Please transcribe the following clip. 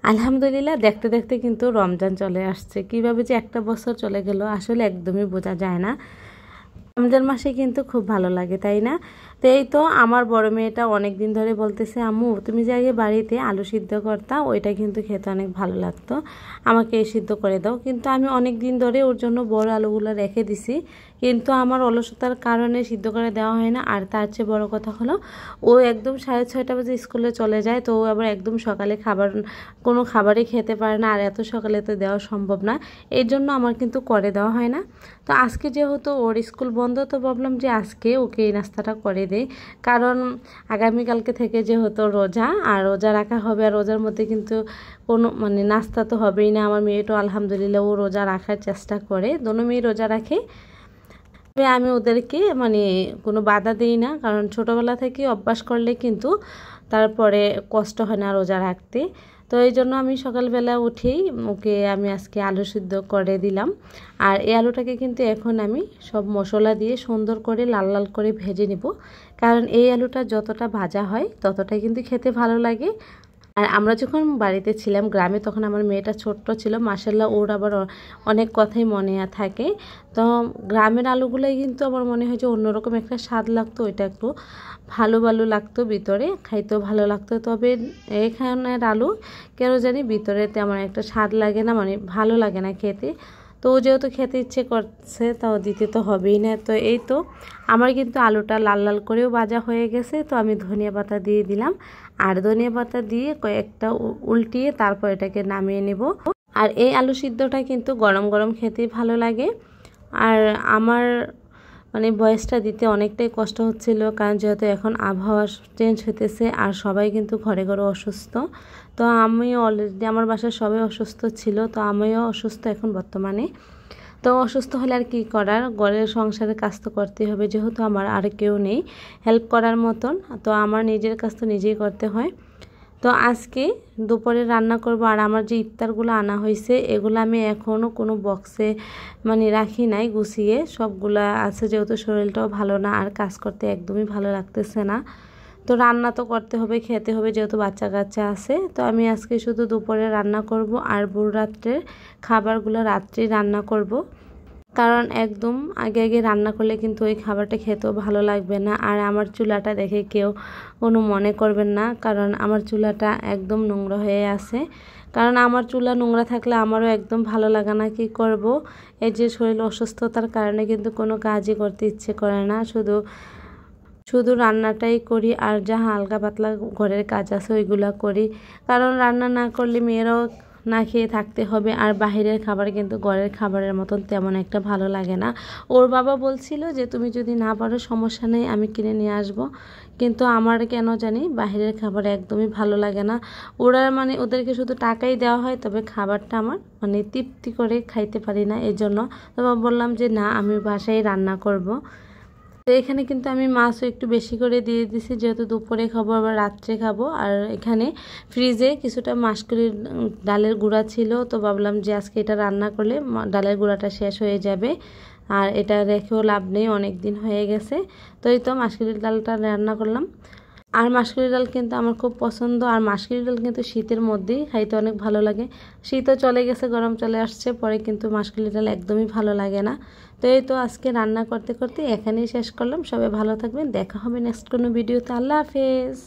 আলহামদুলিল্লাহ দেখতে দেখতে কিন্তু রমজান চলে আসছে। কিভাবে যে একটা বছর চলে গেল আসলে একদমই বোঝা যায় না। রমজান মাসে কিন্তু খুব ভালো লাগে, তাই না? তো এই তো আমার বড় মেয়েটা অনেক দিন ধরে বলতেছে, আম্মু তুমি যে আগে বাড়িতে আলু সিদ্ধ করতা ওইটা কিন্তু খেতে অনেক ভালো লাগতো, আমাকে সিদ্ধ করে দাও। কিন্তু আমি অনেক দিন ধরে ওর জন্য বড় আলুগুলো রেখে দিছি, কিন্তু আমার অলসতার কারণে সিদ্ধ করে দেওয়া হয় না। আর তার চেয়ে বড় কথা হলো ও একদম 6:30 বাজে স্কুলে চলে যায়, তো ও আবার একদম সকালে কোনো খাবারই খেতে পারে না, আর এত সকালে তো দেওয়া সম্ভব না। এর জন্য আমার কিন্তু করে দেওয়া হয় না। তো আজকে যেহেতু ওর স্কুল বন্ধ, তো ভাবলাম যে আজকে ওকে এই নাস্তাটা করে দেই, কারণ আগামীকালকে থেকে যেহেতু রোজা, আর রোজা রাখা হবে, আর রোজার মধ্যে কিন্তু কোনো নাস্তা তো হবেই না। আমার মেয়েটাও আলহামদুলিল্লাহ ও রোজা রাখার চেষ্টা করে, দোনো মেয়ে রোজা রাখে। তবে আমি ওদেরকে কোনো বাধা দিই না, কারণ ছোটোবেলা থেকে অভ্যাস করলে কিন্তু তারপরে কষ্ট হয় না রোজা রাখতে। তো এই জন্য আমি সকালবেলা উঠেই ওকে আমি আজকে আলু সিদ্ধ করে দিলাম। আর এই আলুটাকে কিন্তু এখন আমি সব মশলা দিয়ে সুন্দর করে লাল লাল করে ভেজে নিব, কারণ এই আলুটা যতটা ভাজা হয় ততটাই কিন্তু খেতে ভালো লাগে। আর আমরা যখন বাড়িতে ছিলাম গ্রামে, তখন আমার মেয়েটা ছোট্ট ছিল, মাশাল্লাহ ওর আবার অনেক কথাই মনে থাকে। তো গ্রামের আলুগুলোই কিন্তু আমার মনে হয় যে অন্যরকম একটা স্বাদ লাগতো, ওইটা একটু ভালো ভালো লাগতো, ভিতরে খাইতেও ভালো লাগতো। তবে এখানের আলু কেন জানি ভিতরে তেমন একটা স্বাদ লাগে না, ভালো লাগে না খেতে। তো ও যেহেতু খেতে ইচ্ছে করছে তাও দিতে তো হবেই না। তো এই তো আমার কিন্তু আলুটা লাল লাল করেও ভাজা হয়ে গেছে, তো আমি ধনিয়া পাতা দিয়ে দিলাম। আর ধনিয়া পাতা দিয়ে কয়েকটা উল্টিয়ে তারপর এটাকে নামিয়ে নেব। আর এই আলু সিদ্ধটা কিন্তু গরম গরম খেতেই ভালো লাগে। আর আমার ভয়েসটা দিতে অনেকটাই কষ্ট হচ্ছিল, কারণ যেহেতু এখন আবহাওয়া চেঞ্জ হতেছে আর সবাই কিন্তু ঘরে ঘরে অসুস্থ। তো আমিও অলরেডি, আমার বাসার সবাই অসুস্থ ছিল, তো আমিও অসুস্থ এখন বর্তমানে। তো অসুস্থ হলে আর কী করার, ঘরের সংসারের কাজ তো করতে হবে, যেহেতু আমার আর কেউ নেই হেল্প করার মতন, তো আমার নিজের কাজ তো নিজেই করতে হয়। তো আজকে দুপুরে রান্না করব। আর আমার যে ইফতারগুলো আনা হয়েছে এগুলো আমি এখনও কোনো বক্সে রাখি নাই, গুছিয়ে সবগুলা আছে, যেহেতু শরীরটাও ভালো না আর কাজ করতে একদমই ভালো লাগতেছে না। তো রান্না তো করতে হবে, খেতে হবে, যেহেতু বাচ্চা কাচ্চা আছে। তো আমি আজকে শুধু দুপুরে রান্না করব, আর ভোর রাত্রের খাবারগুলো রাত্রেই রান্না করব, কারণ একদম আগে আগে রান্না করলে কিন্তু ওই খাবারটা খেতেও ভালো লাগবে না। আর আমার চুলাটা দেখে কেউ কোনো মনে করবেন না, কারণ আমার চুলাটা একদম নোংরা হয়ে আছে। কারণ আমার চুলা নোংরা থাকলে আমারও একদম ভালো লাগে না, কি করব, এই যে শরীর অসুস্থতার কারণে কিন্তু কোনো কাজই করতে ইচ্ছে করে না, শুধু শুধু রান্নাটাই করি, আর যা হালকা পাতলা ঘরের কাজ আছে ওইগুলা করি। কারণ রান্না না করলে মেয়েরাও না খেয়ে থাকতে হবে, আর বাহিরের খাবার কিন্তু ঘরের খাবারের মতন তেমন একটা ভালো লাগে না। ওর বাবা বলছিল যে তুমি যদি না পারো সমস্যা নেই, আমি কিনে নিয়ে আসবো, কিন্তু আমার কেন জানি বাহিরের খাবার একদমই ভালো লাগে না। ওরা ওদেরকে শুধু টাকাই দেওয়া হয়, তবে খাবারটা আমার তৃপ্তি করে খাইতে পারি না। এই জন্য তবে বললাম যে না, আমি বাসায় রান্না করব। তো এখানে কিন্তু আমি মাছও একটু বেশি করে দিয়ে দিছি, যেহেতু দুপুরে খাবো আবার রাত্রে খাবো। আর এখানে ফ্রিজে কিছুটা মাসকলির ডালের গুঁড়া ছিল, তো ভাবলাম যে আজকে এটা রান্না করলে ডালের গুঁড়াটা শেষ হয়ে যাবে, আর এটা রেখেও লাভ নেই, অনেক দিন হয়ে গেছে। তো এই তো মাসকলির ডালটা রান্না করলাম। আর মাসকলির ডাল কিন্তু আমার খুব পছন্দ, আর মাসকলির ডাল কিন্তু শীতের মধ্যেই খাইতে অনেক ভালো লাগে। শীতও চলে গেছে, গরম চলে আসছে, পরে কিন্তু মাসকলির ডাল একদমই ভালো লাগে না। তো এই তো আজকে রান্না করতে করতে এখানেই শেষ করলাম। সবাই ভালো থাকবেন, দেখা হবে নেক্সট কোনো ভিডিওতে। আল্লাহ হাফেজ।